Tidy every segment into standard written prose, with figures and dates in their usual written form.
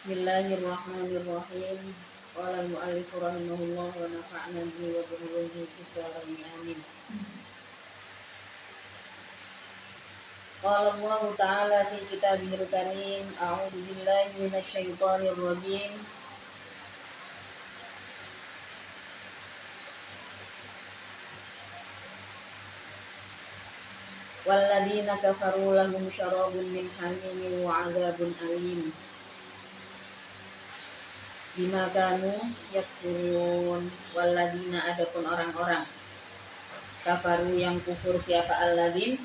Bismillahirrahmanirrahim. Qala al-mu'allif rahimahullah wa nafa'na bihi wa bi ulumuhi fid-dharain amin. Qala Allah Ta'ala fi kitabihil karim, a'udzu billahi minasy syaithanir rajim. Walladzina kafaru lahum syarabun min hamimin wa 'adzabun alim. Bima kanu yakfurun. Walladzina, adapun orang-orang kafaru yang kufur, siapa alladzin?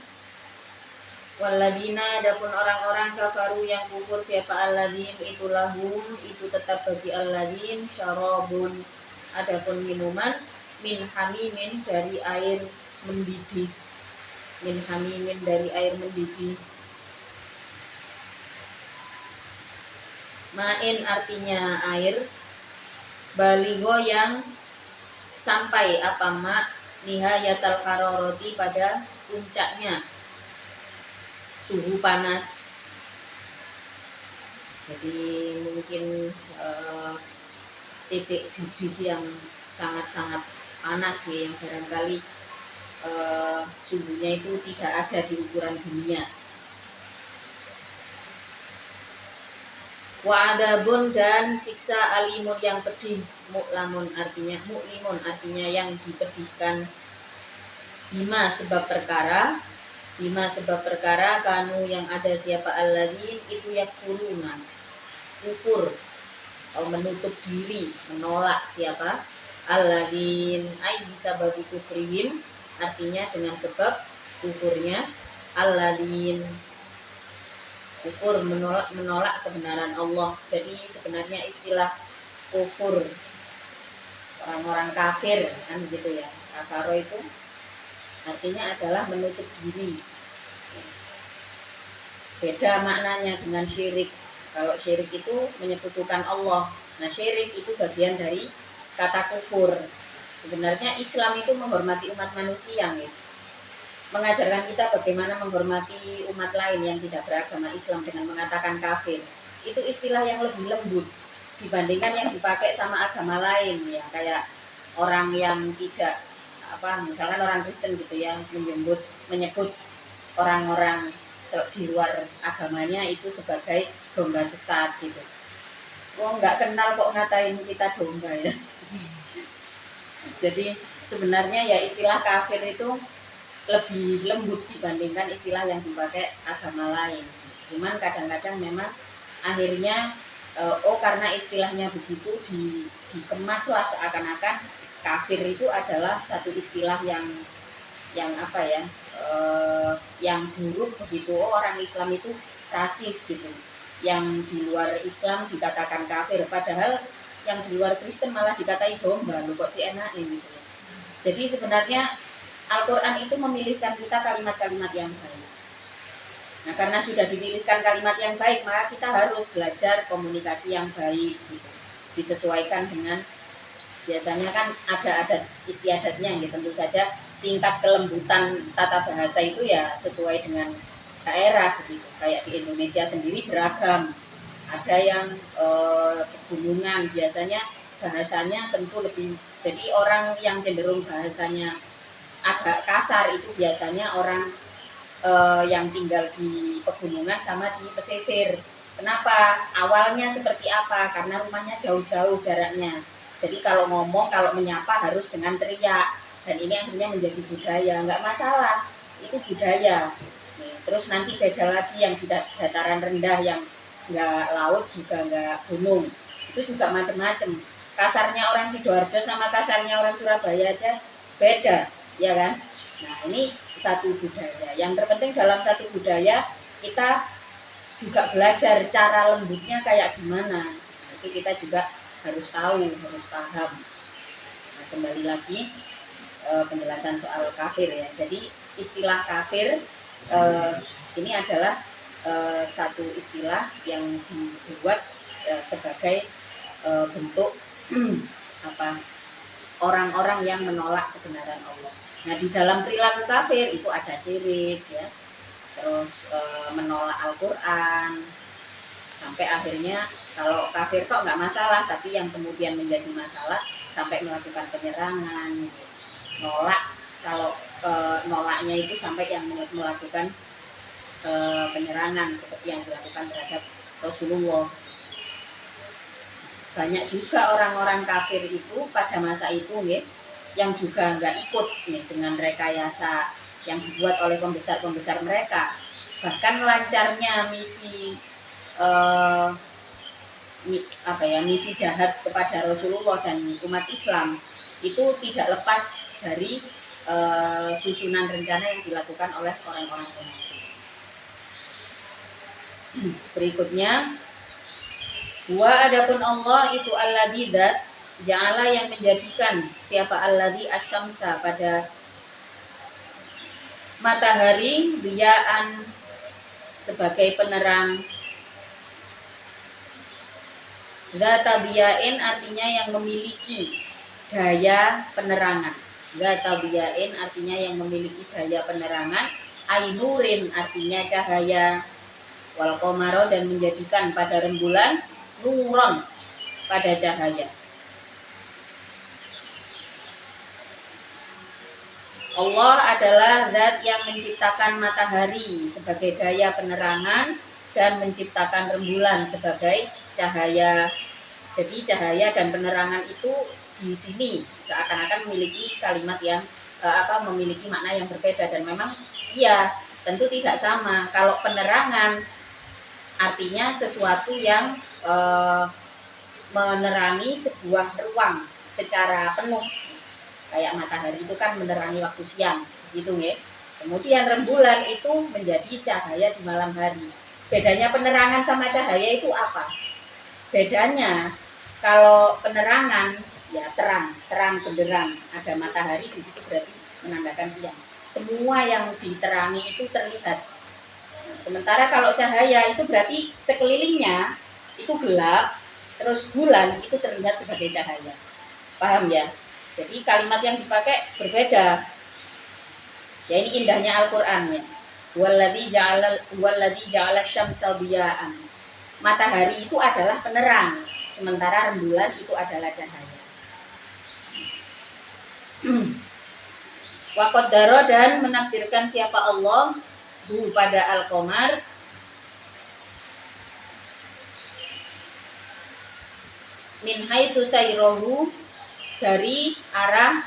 Walladzina, adapun orang-orang kafaru yang kufur, siapa alladzin? Itu lahum, itu tetap bagi alladzin syarabun, adapun minuman min hamimin, dari air mendidih. Min hamimin, dari air mendidih. Ma'in artinya air, baligho yang sampai, apa ma, nihayatal haroroti, pada puncaknya suhu panas. Jadi mungkin titik didih yang sangat-sangat panas ya, yang barangkali suhunya itu tidak ada di ukuran dunia. Wa adabun, dan siksa alimun yang pedih. Mu'lamun artinya, mu'limun artinya yang dipedihkan. Bima sebab perkara, bima sebab perkara kanu yang ada siapa alladzin itu yakfuruna, kufur atau menutup diri, menolak siapa alladzin, ai bisa bagi kufrihim, artinya dengan sebab kufurnya alladzin, kufur menolak kebenaran Allah. Jadi sebenarnya istilah kufur, orang-orang kafir kan gitu ya, kafaro itu artinya adalah menutup diri. Beda maknanya dengan syirik. Kalau syirik itu menyekutukan Allah. Nah, syirik itu bagian dari kata kufur. Sebenarnya Islam itu menghormati umat manusia ya. Mengajarkan kita bagaimana menghormati umat lain yang tidak beragama Islam dengan mengatakan kafir. Itu istilah yang lebih lembut dibandingkan yang dipakai sama agama lain ya, kayak orang yang tidak misalkan orang Kristen gitu ya, menyebut orang-orang di luar agamanya itu sebagai domba sesat gitu. Nggak kenal kok ngatain kita domba ya. Jadi sebenarnya ya istilah kafir itu lebih lembut dibandingkan istilah yang dipakai agama lain. Cuman kadang-kadang memang akhirnya karena istilahnya begitu dikemaslah seakan-akan kafir itu adalah satu istilah yang yang buruk begitu. Orang Islam itu rasis gitu, yang di luar Islam dikatakan kafir, padahal yang di luar Kristen malah dikatai domba, lu kok enak ini gitu. Jadi sebenarnya Al-Quran itu memilihkan kita kalimat-kalimat yang baik. Nah, karena sudah dipilihkan kalimat yang baik, maka kita harus belajar komunikasi yang baik gitu. Disesuaikan dengan, biasanya kan ada adat istiadatnya gitu. Tentu saja tingkat kelembutan tata bahasa itu ya sesuai dengan daerah begitu. Kayak di Indonesia sendiri beragam. Ada yang pegunungan, biasanya bahasanya tentu lebih, jadi orang yang cenderung bahasanya agak kasar itu biasanya orang yang tinggal di pegunungan sama di pesisir. Kenapa? Awalnya seperti apa? Karena rumahnya jauh-jauh jaraknya. Jadi kalau ngomong, kalau menyapa harus dengan teriak. Dan ini akhirnya menjadi budaya. Nggak masalah, itu budaya. Terus nanti beda lagi yang di dataran rendah, yang nggak laut juga nggak gunung. Itu juga macam-macam. Kasarnya orang Sidoarjo sama kasarnya orang Surabaya aja beda, ya kan? Nah, ini satu budaya. Yang terpenting dalam satu budaya kita juga belajar cara lembutnya kayak gimana. Nah, itu kita juga harus tahu, harus paham. Nah, kembali lagi penjelasan soal kafir ya. Jadi istilah kafir ini adalah satu istilah yang dibuat sebagai bentuk orang-orang yang menolak kebenaran Allah. Nah, di dalam perilaku kafir itu ada syirik ya, terus menolak Al-Quran, Sampai akhirnya kalau kafir kok nggak masalah, tapi yang kemudian menjadi masalah sampai melakukan penyerangan, nolak. Kalau nolaknya itu sampai yang melakukan penyerangan seperti yang dilakukan terhadap Rasulullah. Banyak juga orang-orang kafir itu pada masa itu nih, yang juga nggak ikut nih dengan rekayasa yang dibuat oleh pembesar-pembesar mereka. Bahkan lancarnya misi misi jahat kepada Rasulullah dan umat Islam itu tidak lepas dari susunan rencana yang dilakukan oleh orang-orang munafik. Berikutnya, adapun Allah itu alladzi dzat ja'ala yang menjadikan siapa alladzi asyamsa pada matahari diyaan sebagai penerang. Dzata biyain artinya yang memiliki daya penerangan. Dzata biyain artinya yang memiliki daya penerangan. Ainurin artinya cahaya. Wal qamara dan menjadikan pada rembulan nuron pada cahaya. Allah adalah zat yang menciptakan matahari sebagai daya penerangan dan menciptakan rembulan sebagai cahaya. Jadi cahaya dan penerangan itu di sini seakan-akan memiliki kalimat yang memiliki makna yang berbeda, dan memang iya, tentu tidak sama. Kalau penerangan artinya sesuatu yang menerangi sebuah ruang secara penuh. Kayak matahari itu kan menerangi waktu siang, gitu ya. Kemudian rembulan itu menjadi cahaya di malam hari. Bedanya penerangan sama cahaya itu apa? Bedanya kalau penerangan ya terang benderang, ada matahari di situ berarti menandakan siang. Semua yang diterangi itu terlihat. Sementara kalau cahaya itu berarti sekelilingnya itu gelap, terus bulan itu terlihat sebagai cahaya. Paham ya? Jadi kalimat yang dipakai berbeda. Ya, ini indahnya Al-Qur'an ya. Walladzi ja'ala syamsa diya'an. Matahari itu adalah penerang, sementara rembulan itu adalah cahaya. Wa qaddara dan menakdirkan siapa Allah pada Al-Qamar min haitsu sayrahu dari arah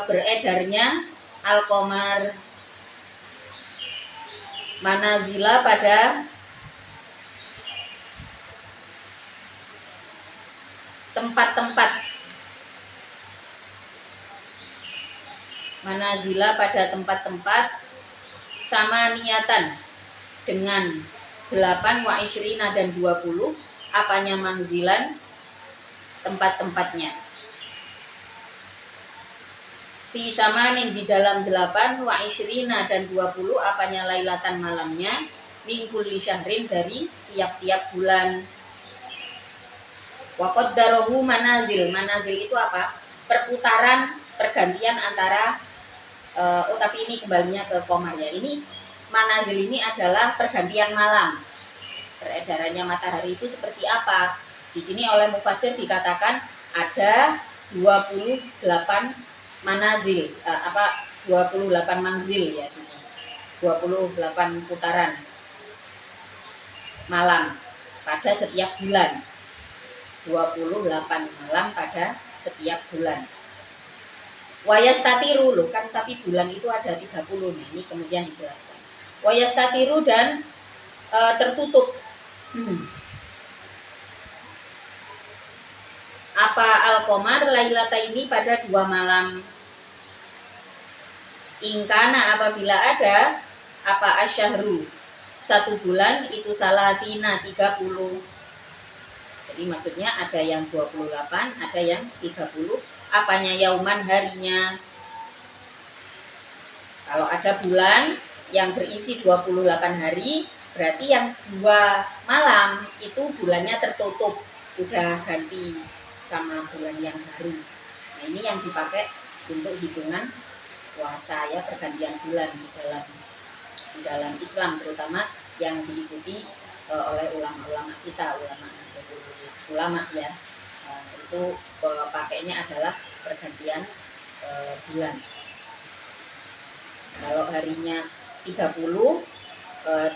beredarnya Al-Qamar manazila pada tempat-tempat, manazila pada tempat-tempat sama niatan dengan 8 wa isyrina dan 20 apanya mangzilan tempat-tempatnya. Fi samanin di dalam 8 wa isyrina dan 20 apanya lailatan malamnya min kulli syahrin dari tiap-tiap bulan. Wa qaddarahu manazil. Manazil itu apa? Perputaran, pergantian antara tapi ini kembalinya ke Qamar ya. Ini manazil ini adalah pergantian malam. Peredarannya matahari itu seperti apa? Di sini oleh mufassir dikatakan ada 28 manazil, 28 manzil ya di sini. 28 putaran malam pada setiap bulan. 28 malam pada setiap bulan. Wayastatiru loh kan, tapi bulan itu ada 30 nih. Ini kemudian dijelaskan. Wayastatiru dan tertutup. Apa Al-Qamar lailata ini pada 2 malam. Ingkana apabila ada apa asyahru 1 bulan itu salasina 30. Jadi maksudnya ada yang 28, ada yang 30. Apanya yauman harinya. Kalau ada bulan yang berisi 28 hari, berarti yang 2 malam itu bulannya tertutup, udah ganti sama bulan yang baru. Nah, ini yang dipakai untuk hitungan puasa ya, pergantian bulan di dalam Islam, terutama yang diikuti oleh ulama-ulama kita, ulama ya. Itu pakainya adalah pergantian bulan. Kalau harinya 30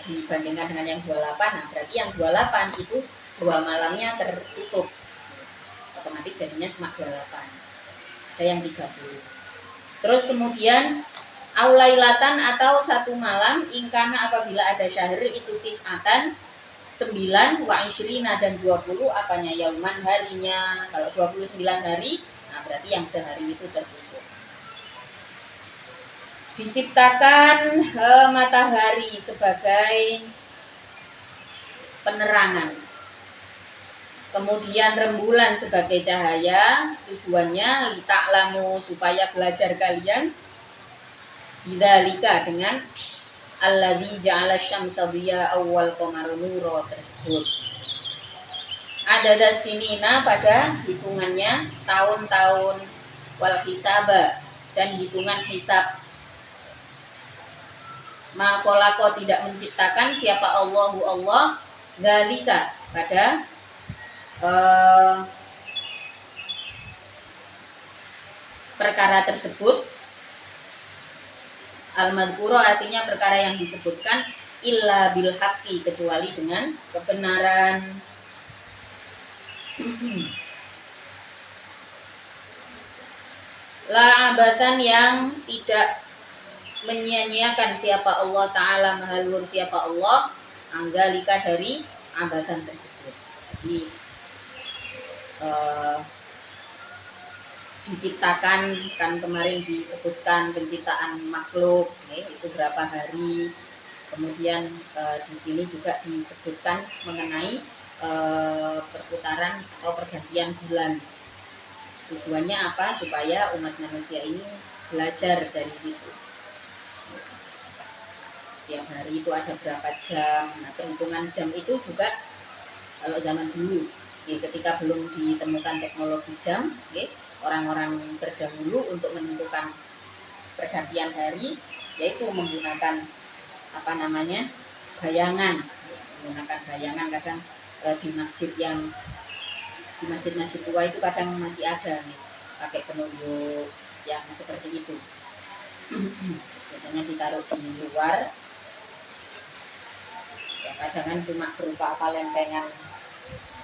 dibandingkan dengan yang 28, nah berarti yang 28 itu 2 malamnya tertutup, otomatis jadinya cuma 28. Ada yang 30. Terus kemudian aulailatan atau 1 malam, ingkana apabila ada syahr itu tis'atan 9 wa ishrina dan 20 apanya yauman harinya. Kalau 29 hari, nah berarti yang sehari itu tertutup. Diciptakan matahari sebagai penerangan, kemudian rembulan sebagai cahaya, tujuannya lita'lamu supaya belajar kalian bidzalika dengan alladzi ja'ala syamsa dhiya'an wal qamara nura tersebut. Ada sinina pada hitungannya tahun-tahun, wal hisaba dan hitungan hisab. Ma khalaqa tidak menciptakan siapa Allahu Allah dzalika pada perkara tersebut. Al-madhkura artinya perkara yang disebutkan, illa bil haqqi kecuali dengan kebenaran. La abasan yang tidak menyia-nyiakan siapa Allah Ta'ala, maha luhur siapa Allah, anggalika dari abasan tersebut. Jadi diciptakan, kan kemarin disebutkan penciptaan makhluk, itu berapa hari. Kemudian di sini juga disebutkan mengenai perputaran atau pergantian bulan. Tujuannya apa? Supaya umat manusia ini belajar dari situ. Setiap hari itu ada berapa jam. Nah, perhitungan jam itu juga kalau zaman dulu, ketika belum ditemukan teknologi jam, orang-orang terdahulu untuk menentukan pergantian hari yaitu menggunakan bayangan. Menggunakan bayangan kadang di masjid tua itu kadang masih ada pakai penunjuk yang seperti itu. Biasanya ditaruh di luar, ya kadang cuma berupa lempengan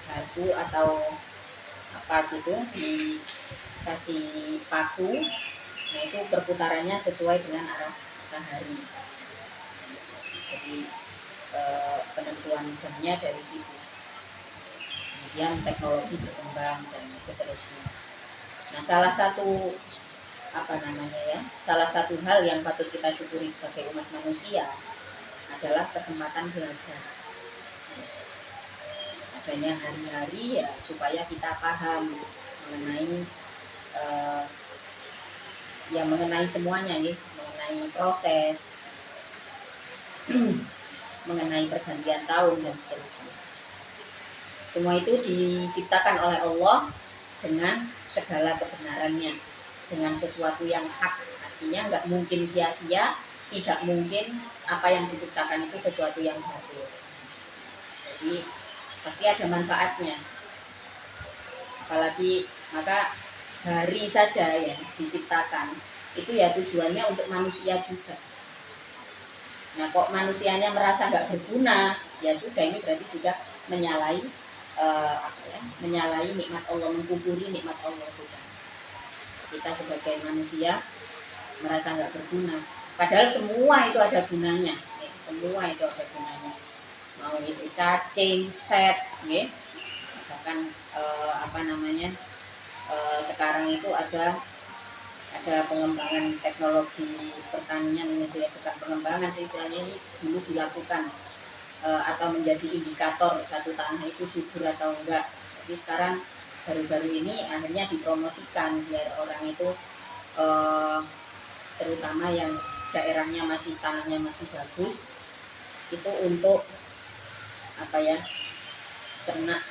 batu atau apa gitu, dikasih paku. Nah itu perputarannya sesuai dengan arah matahari. Jadi penentuan jamnya dari situ. Kemudian teknologi berkembang dan seterusnya. Nah salah satu hal yang patut kita syukuri sebagai umat manusia adalah kesempatan belajar. Adanya hari-hari ya supaya kita paham mengenai semuanya, mengenai proses, mengenai pergantian tahun dan seterusnya. Semua itu diciptakan oleh Allah dengan segala kebenarannya, dengan sesuatu yang hak. Artinya nggak mungkin sia-sia, tidak mungkin apa yang diciptakan itu sesuatu yang batil. Jadi pasti ada manfaatnya. Apalagi maka hari saja yang diciptakan itu ya tujuannya untuk manusia juga. Nah kok manusianya merasa nggak berguna, ya sudah, ini berarti sudah menyalahi nikmat Allah, mengkufuri nikmat Allah sudah. Kita sebagai manusia merasa nggak berguna, padahal semua itu ada gunanya. Semua itu ada gunanya. Mau itu cacing, set, bahkan sekarang itu ada pengembangan teknologi pertanian, bukan pengembangan sih, istilahnya ini dulu dilakukan atau menjadi indikator satu tanah itu subur atau enggak. Jadi sekarang baru-baru ini akhirnya dipromosikan biar orang itu terutama yang daerahnya tanahnya masih bagus itu untuk ternak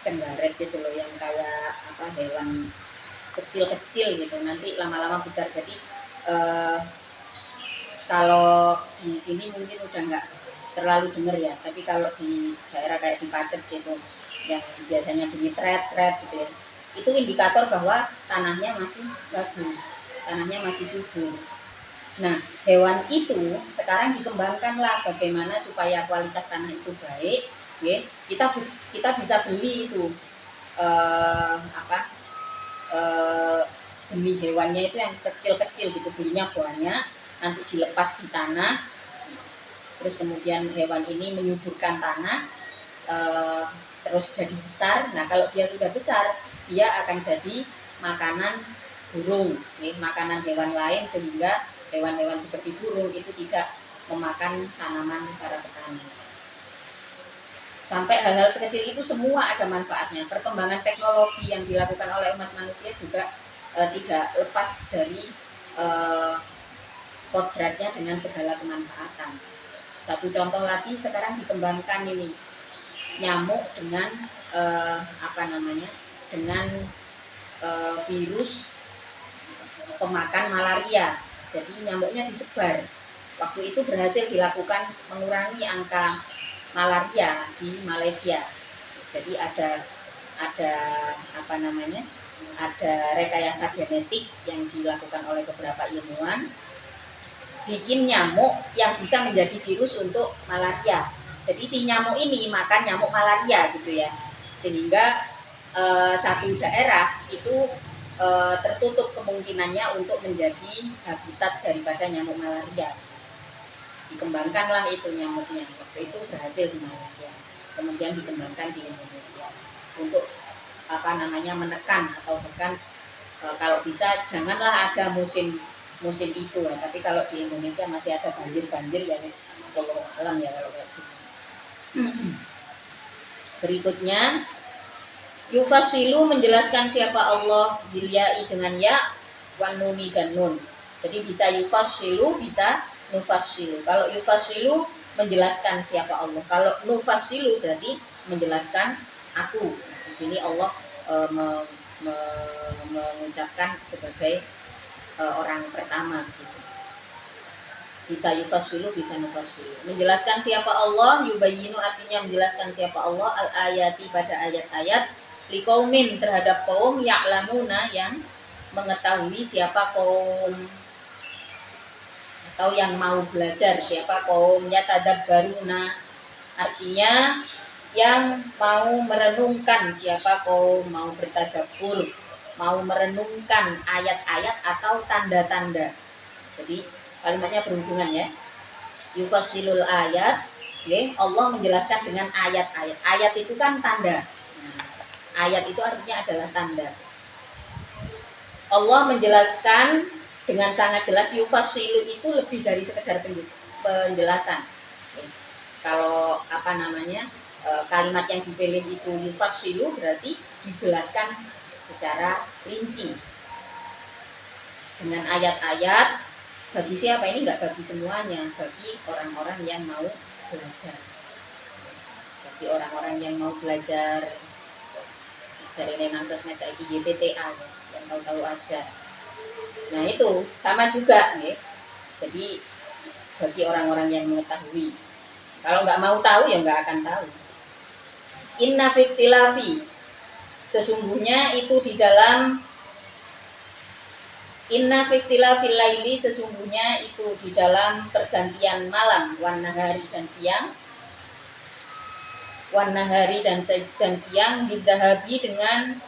cenggaret gitu loh, yang kayak hewan kecil-kecil gitu, nanti lama-lama besar. Jadi kalau di sini mungkin udah nggak terlalu denger ya, tapi kalau di daerah kayak di Pacet gitu yang biasanya bunyi tret gitu ya, itu indikator bahwa tanahnya masih bagus, tanahnya masih subur. Nah, hewan itu sekarang dikembangkanlah bagaimana supaya kualitas tanah itu baik, ya. Kita bisa beli itu apa benih hewannya itu yang kecil-kecil gitu, belinya banyak, nanti dilepas di tanah, terus kemudian hewan ini menyuburkan tanah, terus jadi besar. Nah kalau dia sudah besar, dia akan jadi makanan burung, makanan hewan lain, sehingga hewan-hewan seperti burung itu tidak memakan tanaman para petani. Sampai hal-hal sekecil itu semua ada manfaatnya. Perkembangan teknologi yang dilakukan oleh umat manusia juga tidak lepas dari kodratnya dengan segala kemanfaatan. Satu contoh lagi, sekarang dikembangkan ini nyamuk dengan dengan virus pemakan malaria. Jadi nyamuknya disebar. Waktu itu berhasil dilakukan mengurangi angka malaria di Malaysia. Jadi ada ada rekayasa genetik yang dilakukan oleh beberapa ilmuwan, bikin nyamuk yang bisa menjadi virus untuk malaria. Jadi si nyamuk ini makan nyamuk malaria gitu ya, sehingga satu daerah itu tertutup kemungkinannya untuk menjadi habitat daripada nyamuk malaria. Dikembangkanlah itu nyamuknya, waktu itu berhasil di Malaysia, kemudian dikembangkan di Indonesia untuk menekan atau bahkan kalau bisa janganlah ada musim itu ya. Tapi kalau di Indonesia masih ada banjir ya, wis kalau alam ya kalau kayak gitu. Berikutnya yufasilu menjelaskan siapa Allah bilyai dengan ya, wan nuni dan nun. Jadi bisa yufasilu, bisa nufasilu. Kalau yufasilu menjelaskan siapa Allah, kalau nufasilu berarti menjelaskan aku. Di sini Allah mengucapkan sebagai orang pertama gitu. Bisa yufasilu, bisa nufasilu. Menjelaskan siapa Allah, yubayinu artinya menjelaskan siapa Allah, al-ayati pada ayat-ayat, liqaumin terhadap kaum, ya'lamuna yang mengetahui siapa kaum, atau yang mau belajar siapa kaum, yatadabbaruna artinya yang mau merenungkan siapa kaum, mau bertadabbur, mau merenungkan ayat-ayat atau tanda-tanda. Jadi kalimatnya berhubungan ya. Yufasilul ayat, Allah menjelaskan dengan ayat-ayat. Ayat itu kan tanda. Ayat itu artinya adalah tanda. Allah menjelaskan dengan sangat jelas. Yufasilu itu lebih dari sekedar penjelasan. Kalau kalimat yang dipilih itu yufasilu berarti dijelaskan secara rinci dengan ayat-ayat. Bagi siapa? Ini enggak bagi semuanya, bagi orang-orang yang mau belajar. Bagi orang-orang yang mau belajar, cari nang sosmed saiki GTTA yang tahu-tahu aja. Nah itu sama juga, nih. Jadi bagi orang-orang yang mengetahui. Kalau nggak mau tahu ya nggak akan tahu. Inna fiktilafi, sesungguhnya itu di dalam Inna fiktilafil laili, sesungguhnya itu di dalam pergantian malam, wan nahari dan siang, wan nahari dan siang, bidahabi dengan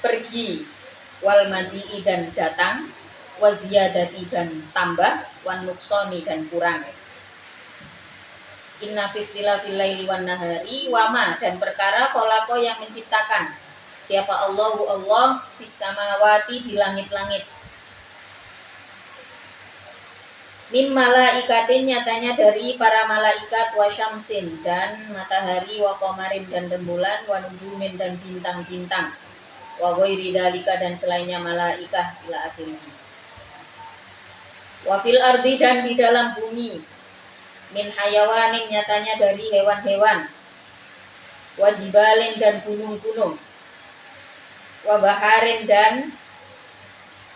pergi, wal maji'i dan datang, waziyadati dan tambah, wan nuksoni dan kurang. Inna fiktilafil laili wan nahari, wama dan perkara kholaqo yang menciptakan siapa Allahu Allah fis samawati di langit-langit, min malaikatin nyatanya dari para malaikat, wa syamsin dan matahari, wa qamarin dan rembulan, wa nujumin dan bintang-bintang, wa ghairi dalika dan selainnya malaikah ila akhirih. Wa fil ardi dan di dalam bumi, min hayawanin nyatanya dari hewan-hewan, wa jibalin dan gunung-gunung, wa baharin dan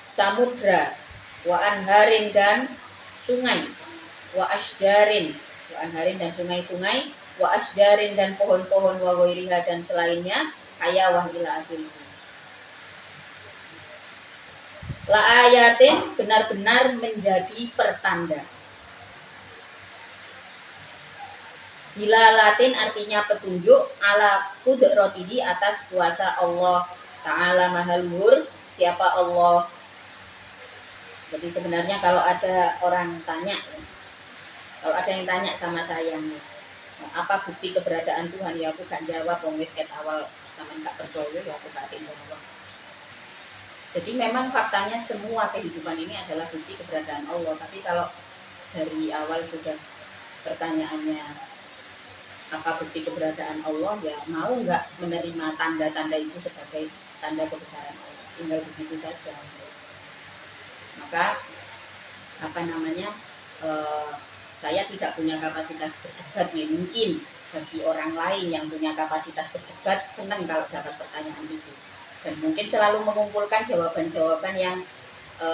samudra, wa anharin dan sungai, wa asjarin, wa anharin dan sungai-sungai, wa asjarin dan pohon-pohon, wa ghairiha dan selainnya, hayawah ila akhirih. La ayatin benar-benar menjadi pertanda. Dilalatin artinya petunjuk, ala qudratihi atas kuasa Allah Ta'ala Maha Luhur. Siapa Allah? Jadi sebenarnya kalau ada orang tanya, kalau ada yang tanya sama saya, apa bukti keberadaan Tuhan, ya aku gak jawab, wong wis ket awal sama gak percaya, ya aku gak jawab. Jadi memang faktanya semua kehidupan ini adalah bukti keberadaan Allah. Tapi kalau dari awal sudah pertanyaannya apa bukti keberadaan Allah, ya mau nggak menerima tanda-tanda itu sebagai tanda kebesaran Allah, tinggal begitu saja. Maka saya tidak punya kapasitas berdebat, ya mungkin bagi orang lain yang punya kapasitas berdebat senang kalau dapat pertanyaan itu, dan mungkin selalu mengumpulkan jawaban-jawaban yang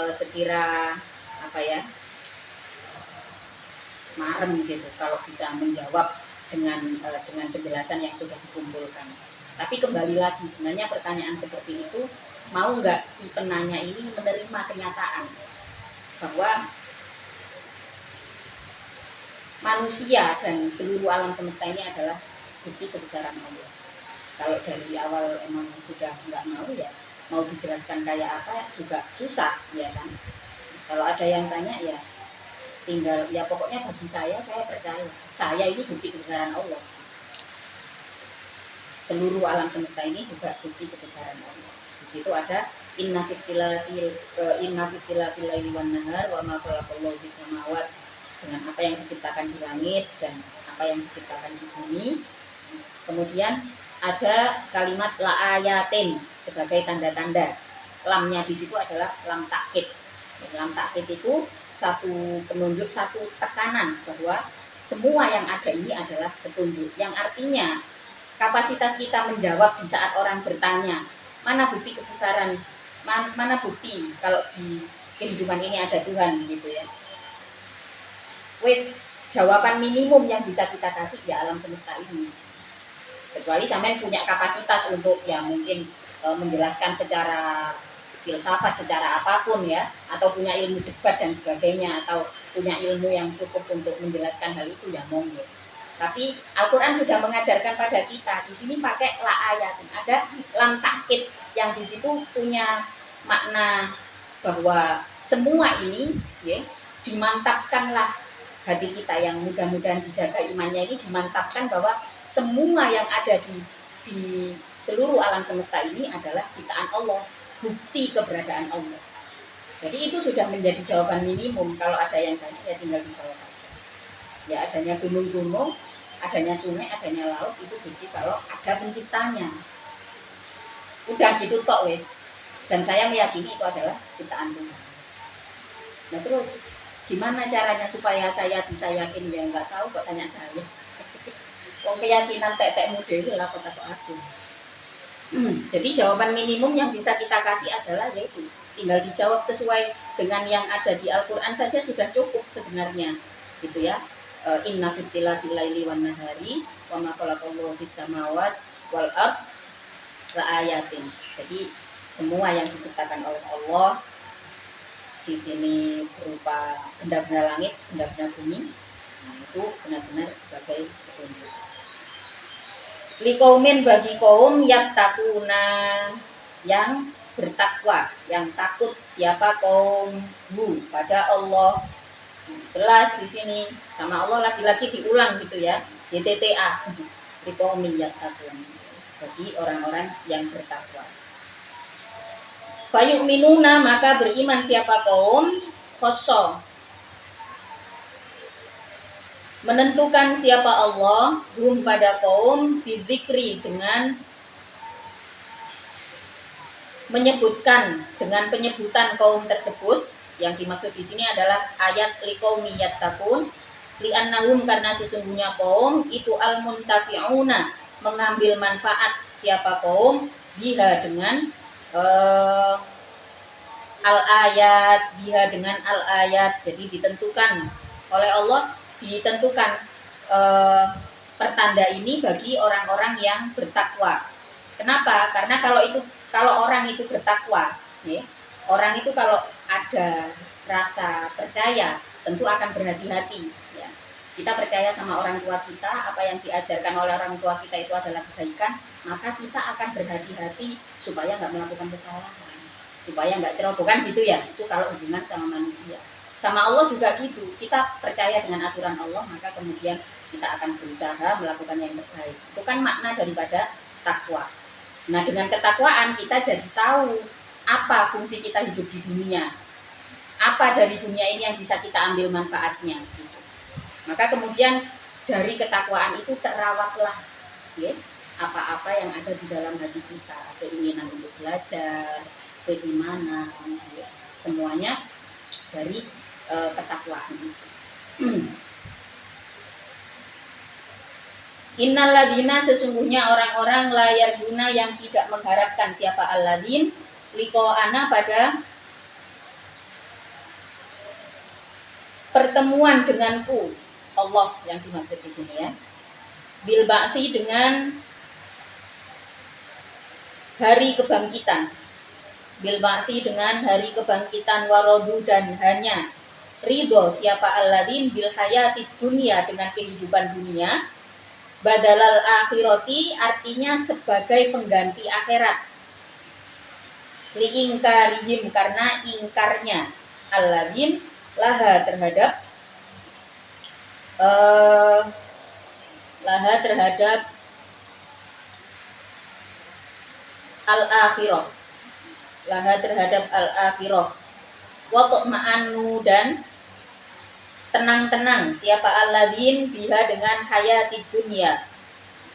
sekira marem gitu kalau bisa menjawab dengan penjelasan yang sudah dikumpulkan. Tapi kembali lagi, sebenarnya pertanyaan seperti itu, mau nggak si penanya ini menerima kenyataan bahwa manusia dan seluruh alam semesta ini adalah bukti kebesaran Allah. Kalau dari awal emang sudah nggak mau, ya mau dijelaskan kayak apa juga susah, ya kan. Kalau ada yang tanya, ya tinggal, ya pokoknya bagi saya percaya saya ini bukti kebesaran Allah. Seluruh alam semesta ini juga bukti kebesaran Allah. Di situ ada inna fitilafil laili wan nahar wa ma khalaqallahu bis samawati, dengan apa yang diciptakan di langit dan apa yang diciptakan di bumi. Kemudian ada kalimat la ayatin sebagai tanda-tanda. Lamnya di situ adalah lam takkid. Lam takkid itu satu penunjuk, satu tekanan bahwa semua yang ada ini adalah petunjuk, yang artinya kapasitas kita menjawab di saat orang bertanya, mana bukti kebesaran, mana bukti kalau di kehidupan ini ada Tuhan gitu ya. Wis, jawaban minimum yang bisa kita kasih ya alam semesta ini. Kecuali sampai punya kapasitas untuk ya mungkin menjelaskan secara filsafat, secara apapun ya, atau punya ilmu debat dan sebagainya, atau punya ilmu yang cukup untuk menjelaskan hal itu, ya monggo. Tapi Al-Quran sudah mengajarkan pada kita, di sini pakai la ayat, ada lam takkid yang di situ punya makna bahwa semua ini ya, dimantapkanlah hati kita yang mudah-mudahan dijaga imannya ini, dimantapkan bahwa semua yang ada di seluruh alam semesta ini adalah ciptaan Allah, bukti keberadaan Allah. Jadi itu sudah menjadi jawaban minimum. Kalau ada yang tanya, ya tinggal dijawab aja. Ya adanya gunung-gunung, adanya sungai, adanya laut, itu bukti kalau ada penciptanya. Udah gitu tok wes. Dan saya meyakini itu adalah ciptaan Tuhan. Nah terus gimana caranya supaya saya bisa yakin? Ya nggak tahu kok, tanya saya. Wong keyakinan tek-tek model lah kok aku. Jadi jawaban minimum yang bisa kita kasih adalah yaitu tinggal dijawab sesuai dengan yang ada di Al-Quran saja sudah cukup sebenarnya, gitu ya. Inna fitilafil laili wan nahari wa ma khalaqallahu fis samawati wal ard la ayatin. Jadi semua yang diciptakan oleh Allah di sini berupa benda-benda langit, benda-benda bumi, nah itu benar-benar sebagai petunjuk. Likaumin bagi kaum yattaquna, yang bertakwa, yang takut. Siapa kaum pada Allah. Jelas di sini sama Allah lagi-lagi diulang gitu ya. YTTA. Likaumin yattaquna, bagi orang-orang yang bertakwa. Fayu'minuna, maka beriman siapa kaum khosoh, menentukan siapa Allah hum pada kaum bidzikri, dengan menyebutkan, dengan penyebutan kaum tersebut. Yang dimaksud di sini adalah ayat liqaumi yattaqun, li'annahum, karena sesungguhnya kaum itu al-muntafi'una, mengambil manfaat. Siapa kaum biha, dengan al-ayat, biha dengan al-ayat. Jadi ditentukan Oleh Allah ditentukan eh, pertanda ini bagi orang-orang yang bertakwa. Kenapa? Karena kalau orang itu bertakwa, ya, orang itu kalau ada rasa percaya tentu akan berhati-hati. Ya. Kita percaya sama orang tua kita, apa yang diajarkan oleh orang tua kita itu adalah kebaikan, maka kita akan berhati-hati supaya nggak melakukan kesalahan, supaya nggak ceroboh, kan gitu ya. Itu kalau hubungan sama manusia. Sama Allah juga gitu. Kita percaya dengan aturan Allah, maka kemudian kita akan berusaha melakukan yang terbaik. Itu kan makna daripada takwa. Nah, dengan ketakwaan kita jadi tahu apa fungsi kita hidup di dunia. Apa dari dunia ini yang bisa kita ambil manfaatnya. Gitu. Maka kemudian dari ketakwaan itu terawatlah, ya, apa-apa yang ada di dalam hati kita, keinginan untuk belajar, keimanan, ya, semuanya dari ketakwaan itu. Innaladina, sesungguhnya orang-orang layar juna yang tidak mengharapkan siapa alladin liko ana pada pertemuan denganku, Allah yang dimaksud di sini ya. Bil ba'tsi, dengan hari kebangkitan. Bil ba'tsi, dengan hari kebangkitan, warodu, dan hanya ridho siapa alladin bil hayati dunia, dengan kehidupan dunia, badalal akhirati, artinya sebagai pengganti akhirat, liingkarihim, karena ingkarnya alladin laha terhadap al-akhirah, laha terhadap al-akhirah, wa tu'ma'annu, dan tenang-tenang siapa alladin biha, dengan hayati dunia,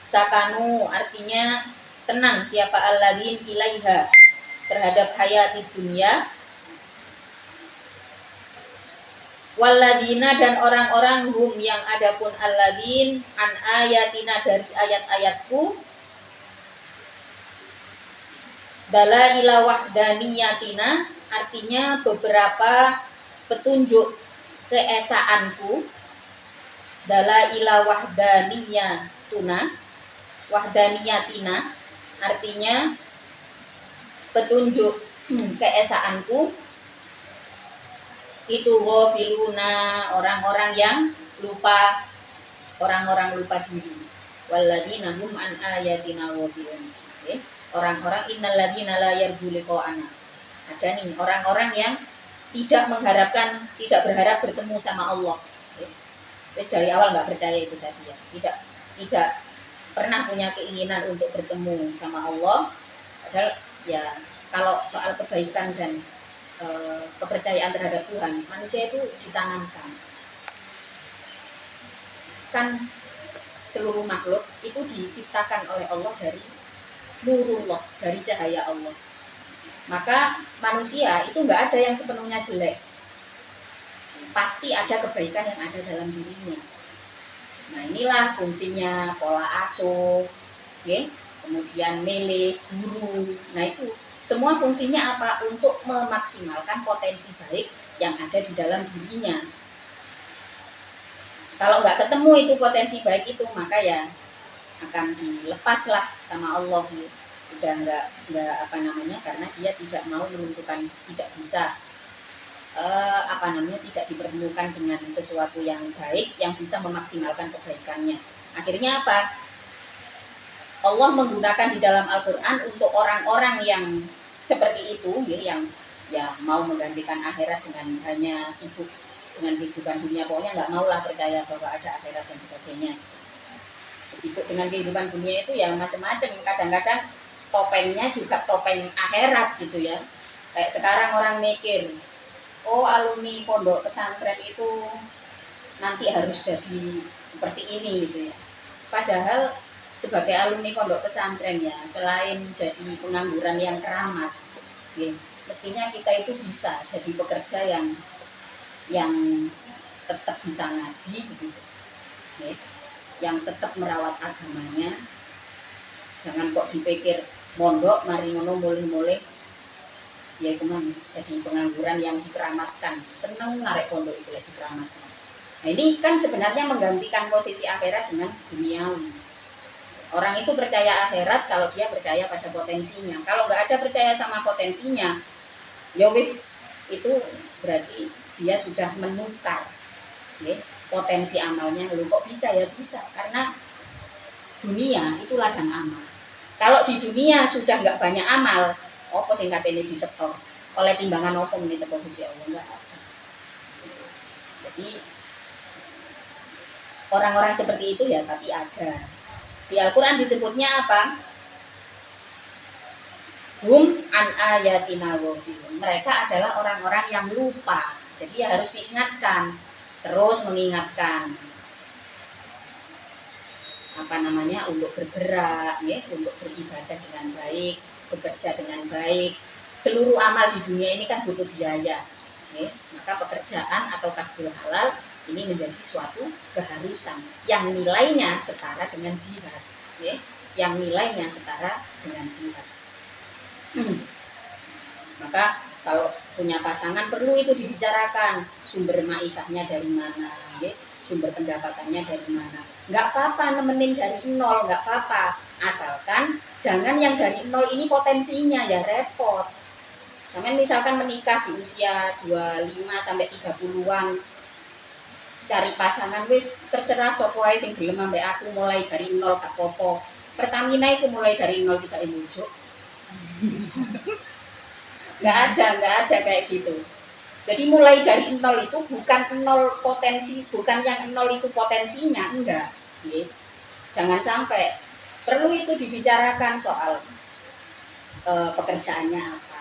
sakanu, artinya tenang siapa alladin ilaiha, terhadap hayati dunia, waladina, dan orang-orang hum, yang adapun alladin an ayatina, dari ayat-ayatku, dalaila wahdaniyatina, artinya beberapa petunjuk keesaanku, dalaila wahdaniyatina, artinya petunjuk keesaanku, itu ghafiluna, orang-orang yang lupa, orang-orang lupa diri, waladina hum an ayatina ghafilun, okay. Orang-orang innalladzina la yarju liqa'ana, ada nih orang-orang yang tidak mengharapkan, tidak berharap bertemu sama Allah, okay. Terus dari awal nggak percaya itu tadi ya, tidak pernah punya keinginan untuk bertemu sama Allah. Padahal ya kalau soal kebaikan dan kepercayaan terhadap Tuhan, manusia itu ditanamkan. Kan seluruh makhluk itu diciptakan oleh Allah dari nurullah, dari cahaya Allah. Maka manusia itu nggak ada yang sepenuhnya jelek. Pasti ada kebaikan yang ada dalam dirinya. Nah, inilah fungsinya pola asuh, okay? Kemudian milih guru. Nah, itu semua fungsinya apa? Untuk memaksimalkan potensi baik yang ada di dalam dirinya. Kalau nggak ketemu itu potensi baik itu, maka ya akan dilepaslah sama Allah. Udah nggak karena dia tidak mau menentukan, tidak bisa tidak dipertemukan dengan sesuatu yang baik yang bisa memaksimalkan kebaikannya. Akhirnya apa? Allah menggunakan di dalam Al-Quran untuk orang-orang yang seperti itu, yang ya mau menggantikan akhirat dengan hanya sibuk dengan kehidupan dunia, pokoknya nggak maulah percaya bahwa ada akhirat dan sebagainya. Sibuk dengan kehidupan dunia itu ya macam-macam, kadang-kadang topengnya juga topeng akhirat gitu ya. Kayak sekarang orang mikir, oh alumni pondok pesantren itu nanti harus jadi seperti ini gitu ya. Padahal sebagai alumni pondok pesantren ya, selain jadi pengangguran yang keramat, ya, mestinya kita itu bisa jadi pekerja yang tetap bisa ngaji gitu, ya, yang tetap merawat agamanya. Jangan kok dipikir mondok mari ngono mulih-mulih ya kemana jadi pengangguran yang dikeramatkan. Seneng narik pondok itu lagi dikeramatkan. Nah, ini kan sebenarnya menggantikan posisi akhirat dengan duniawi. Orang itu percaya akhirat kalau dia percaya pada potensinya. Kalau nggak ada percaya sama potensinya, ya wis, itu berarti dia sudah menukar ya, potensi amalnya. Loh kok bisa? Ya bisa, karena dunia itu ladang amal. Kalau di dunia sudah nggak banyak amal, apa sing katene disetor oleh timbangan apa ini teko Gusti Allah, enggak ada. Jadi orang-orang seperti itu ya, tapi ada. Di Al-Quran disebutnya apa? Hum an ayatina ghafilun. Mereka adalah orang-orang yang lupa. Jadi ya harus diingatkan, terus mengingatkan apa namanya, untuk bergerak ya, untuk beribadah dengan baik, bekerja dengan baik. Seluruh amal di dunia ini kan butuh biaya ya. Maka pekerjaan atau kasbul halal ini menjadi suatu keharusan yang nilainya setara dengan jihad ya, yang nilainya setara dengan jihad. Maka kalau punya pasangan perlu itu dibicarakan, sumber maisahnya dari mana ya, sumber pendapatannya dari mana. Nggak apa-apa nemenin dari nol, nggak apa-apa, asalkan jangan yang dari nol ini potensinya ya repot. Jangan misalkan menikah di usia 25 sampai 30-an, cari pasangan wis terserah sapa wae sing gelem ambek aku, mulai dari nol gak apa-apa. Pertamina itu mulai dari nol kita muncul. nggak ada kayak gitu. Jadi mulai dari nol itu bukan nol potensi, bukan yang nol itu potensinya, enggak ya. Jangan sampai, perlu itu dibicarakan soal pekerjaannya apa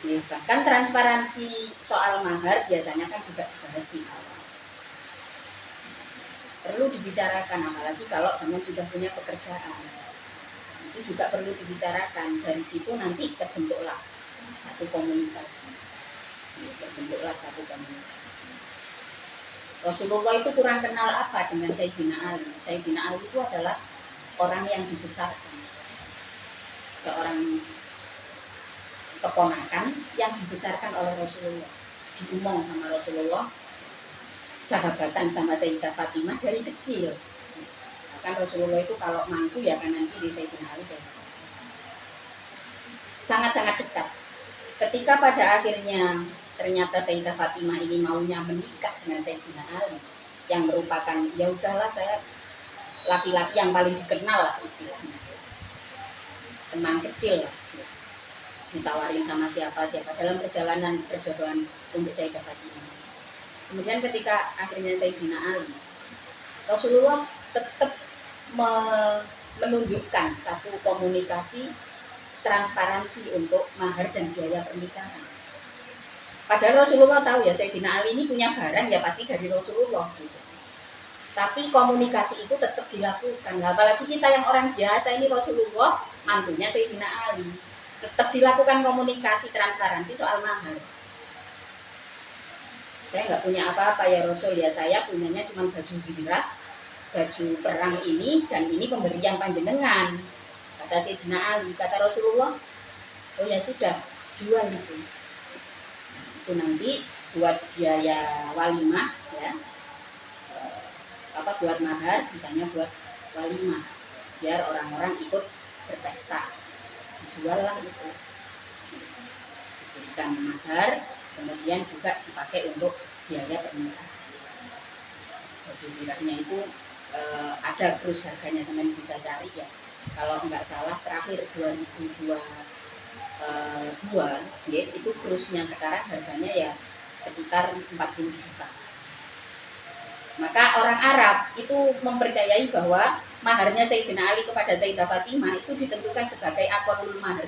ya. Bahkan transparansi soal mahar biasanya kan juga dibahas di awal, perlu dibicarakan, apalagi kalau zaman sudah punya pekerjaan, itu juga perlu dibicarakan. Dari situ nanti terbentuklah satu komunikasi. Rasulullah itu kurang kenal apa dengan Sayyidina Ali. Sayyidina Ali itu adalah orang yang dibesarkan, seorang keponakan yang dibesarkan oleh Rasulullah, diumong sama Rasulullah, sahabatan sama Sayyidah Fatimah dari kecil. Bahkan Rasulullah itu kalau mangku ya kanan kiri Sayyidina Ali, sangat-sangat dekat. Ketika pada akhirnya ternyata Sayyidah Fatimah ini maunya menikah dengan Sayyidina Ali, yang merupakan ya udahlah, saya laki-laki yang paling dikenal lah istilahnya, teman kecil lah, ditawarin sama siapa dalam perjalanan perjodohan untuk Sayyidah Fatimah. Kemudian ketika akhirnya Sayyidina Ali, Rasulullah tetap menunjukkan satu komunikasi transparansi untuk mahar dan biaya pernikahan. Padahal Rasulullah tahu ya Sayyidina Ali ini punya barang ya pasti dari Rasulullah gitu. Tapi komunikasi itu tetap dilakukan. Nah, apalagi kita yang orang biasa ini, Rasulullah mantunya Sayyidina Ali, tetap dilakukan komunikasi transparansi soal mahar. Saya nggak punya apa-apa ya Rasul, ya saya punyanya cuma baju zirah, baju perang ini, dan ini pemberian panjenengan, kata Sayyidina Ali. Kata Rasulullah, oh ya sudah, jual itu nanti buat biaya walimah ya, buat mahar, sisanya buat walimah, biar orang-orang ikut berpesta. Jual lah itu, diberikan mahar, kemudian juga dipakai untuk biaya pernikahan. Baju zirahnya itu ada krus harganya, sampai bisa cari ya, kalau nggak salah terakhir 2022 ya, itu krusnya sekarang harganya ya sekitar 40 juta. Maka orang Arab itu mempercayai bahwa maharnya Sayyidina Ali kepada Sayyidah Fatimah itu ditentukan sebagai aqallul mahar,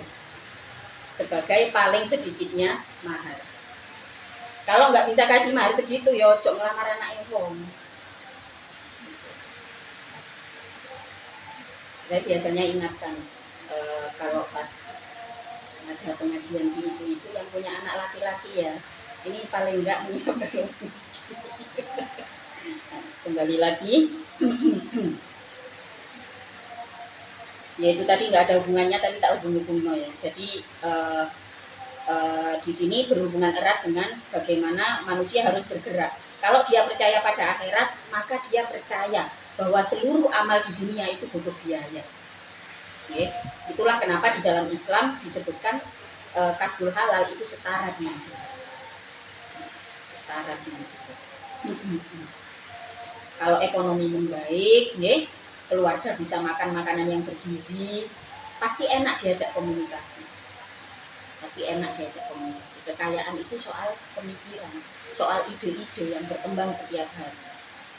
sebagai paling sedikitnya mahar. Kalau nggak bisa kasih mahar segitu ya ojo ngelamar anak wong. Saya biasanya ingatkan kalau pas ada pengajian di ibu-ibu yang punya anak laki-laki ya, ini paling enggak punya belum. Kembali lagi, ya itu tadi nggak ada hubungannya, tapi tak hubung-hubung ya. Jadi di sini berhubungan erat dengan bagaimana manusia harus bergerak. Kalau dia percaya pada akhirat, maka dia percaya bahwa seluruh amal di dunia itu butuh biaya. Okay. Itulah kenapa di dalam Islam disebutkan kasbul halal itu setara dengan jihad. Setara dengan jihad. Kalau ekonomi membaik, keluarga bisa makan makanan yang bergizi, pasti enak diajak komunikasi. Kekayaan itu soal pemikiran, soal ide-ide yang berkembang setiap hari.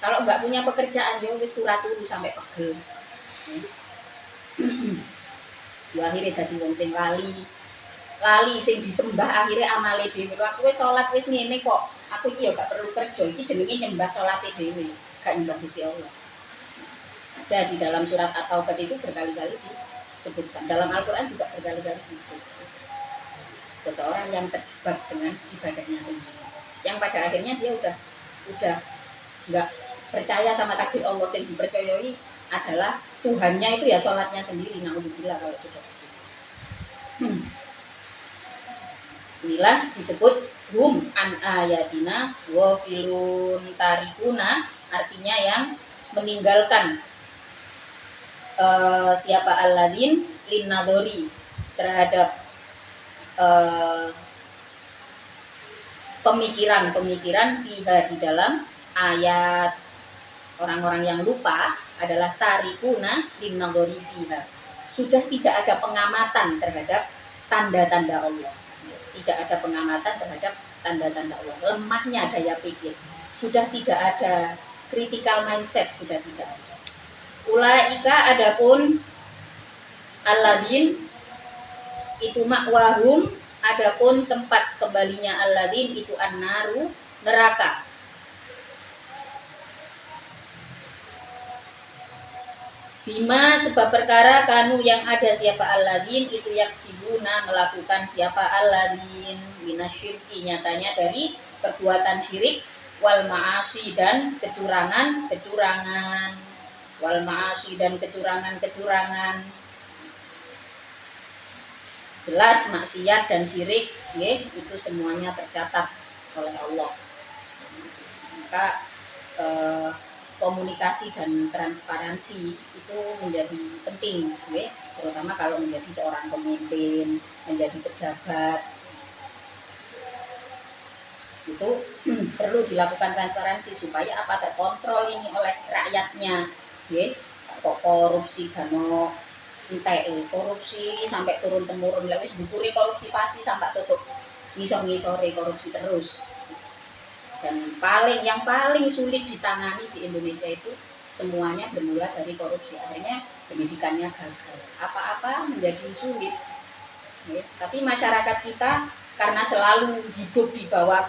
Kalau nggak punya pekerjaan, ya wis turu sampai pegel. Ya akhirnya dadi wong sing lali sing disembah akhirnya amale dhewe. Aku wis salat wis ngene kok. Aku iki ya gak perlu kerja, iki jenenge nyembah salate dhewe, gak nyembah Gusti Allah. Ada di dalam surat At-Taubah itu berkali-kali disebutkan. Dalam Al-Qur'an juga berkali-kali disebutkan. Seseorang yang terjebak dengan ibadahnya sendiri. Yang pada akhirnya dia udah enggak percaya sama takdir Allah, yang dipercayai adalah Tuhannya itu ya sholatnya sendiri. Naudzubillah kalau sudah begitu. Inilah disebut hum an ayatina wa filun tarikuna, artinya yang meninggalkan siapa alladin linnadori terhadap pemikiran fiha di dalam ayat. Orang-orang yang lupa adalah tarikuna linnadori fiha, sudah tidak ada pengamatan terhadap tanda-tanda Allah. Tidak ada pengamatan terhadap tanda-tanda Allah. Lemahnya daya pikir, sudah tidak ada critical mindset, sudah tidak ada. Ulaika adapun alladin itu makwahum, adapun tempat kembalinya alladin itu an-naru, neraka. Bima sebab perkara kanu yang ada siapa alladin itu yaksibuna melakukan siapa alladin minasyirki, nyatanya dari perbuatan syirik, wal ma'asi dan kecurangan, wal ma'asi dan kecurangan. Jelas maksiat dan syirik itu semuanya tercatat oleh Allah. Maka komunikasi dan transparansi itu menjadi penting, terutama kalau menjadi seorang pemimpin, menjadi pejabat, itu perlu dilakukan transparansi supaya apa, terkontrol ini oleh rakyatnya. Kok korupsi gano korupsi sampai turun temurun, lewis bukuri korupsi pasti sampai tutup ngisor-ngisore korupsi terus. Dan yang paling sulit ditangani di Indonesia itu semuanya bermula dari korupsi. Akhirnya pendidikannya gagal, apa-apa menjadi sulit. Tapi masyarakat kita karena selalu hidup di bawah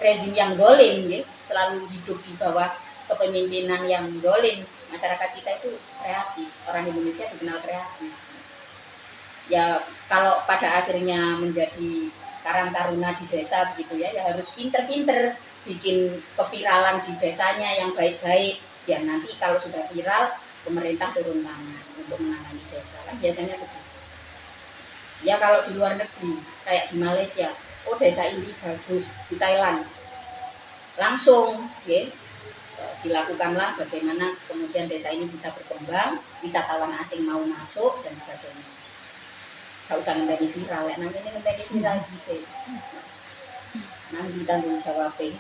rezim yang dolim, selalu hidup di bawah kepemimpinan yang dolim, masyarakat kita itu kreatif. Orang Indonesia dikenal kreatif. Ya kalau pada akhirnya menjadi karang taruna di desa begitu ya harus pinter-pinter bikin keviralan di desanya yang baik-baik, ya nanti kalau sudah viral pemerintah turun tangan untuk menangani desa, kan biasanya begitu. Ya kalau di luar negeri kayak di Malaysia, oh desa ini bagus, di Thailand langsung dilakukanlah bagaimana kemudian desa ini bisa berkembang, wisatawan asing mau masuk dan sebagainya. Gak usah ngenteni viral, nanti ini ngenteni viral bisa. Nanti tanggung jawabnya.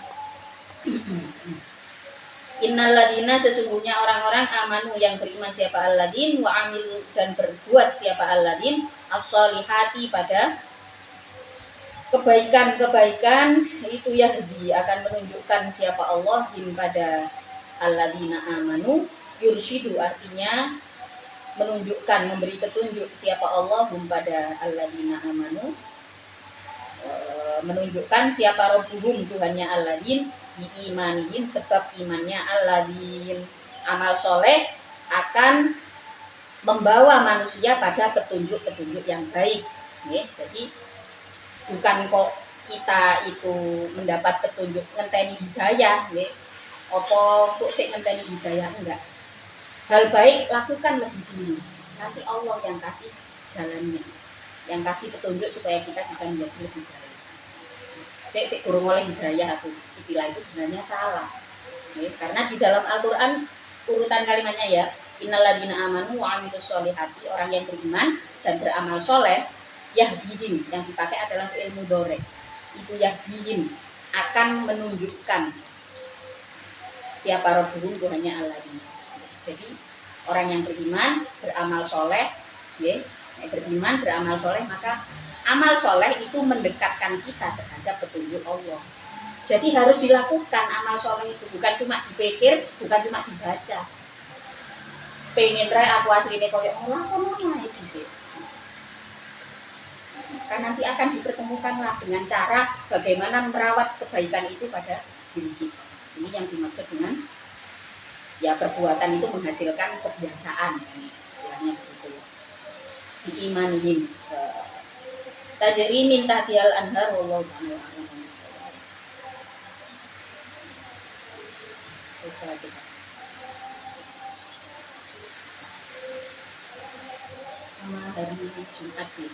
Innalladzina sesungguhnya orang-orang amanu yang beriman siapa alladin wa amil dan berbuat siapa alladin as-solihati pada kebaikan-kebaikan itu yahdi akan menunjukkan siapa Allah him pada alladzina amanu, yursyidu artinya menunjukkan, memberi petunjuk siapa Allah hum pada alladzina amanu, menunjukkan siapa rabbuhum Tuhannya alladin biimanihim sebab imannya alladin. Amal soleh akan membawa manusia pada petunjuk-petunjuk yang baik. Jadi bukan kok kita itu mendapat petunjuk ngenteni hidayah, opo kok sik ngenteni hidayah, enggak. Hal baik lakukan lebih dulu, nanti Allah yang kasih jalannya. yang kasih petunjuk supaya kita bisa menjadi lebih baik. Saya kurang oleh hidayah aku, istilah itu sebenarnya salah. Ya, karena di dalam Al-Quran urutan kalimatnya ya, innalladzina amanu wa amilus sholihati, orang yang beriman dan beramal soleh, yahdihim, yang dipakai adalah fi'il mudhari. Itu yahdihim, akan menunjukkan siapa rabbuhum, Tuhannya alladzina. Jadi orang yang beriman beramal soleh, ya, beriman beramal soleh, maka amal soleh itu mendekatkan kita terhadap petunjuk Allah. Jadi harus dilakukan amal soleh itu, bukan cuma dipikir, bukan cuma dibaca. Pengen rai aku aslinya koyo ngelakuin itu sih. Kan nanti akan dipertemukanlah dengan cara bagaimana merawat kebaikan itu pada diri kita. Ini yang dimaksud dengan ya perbuatan itu menghasilkan kebiasaan, istilahnya begitu. Diimanihim. Tajri min tahtihal anhar wallahu ta'ala a'lam. Sama hari Jumat nih.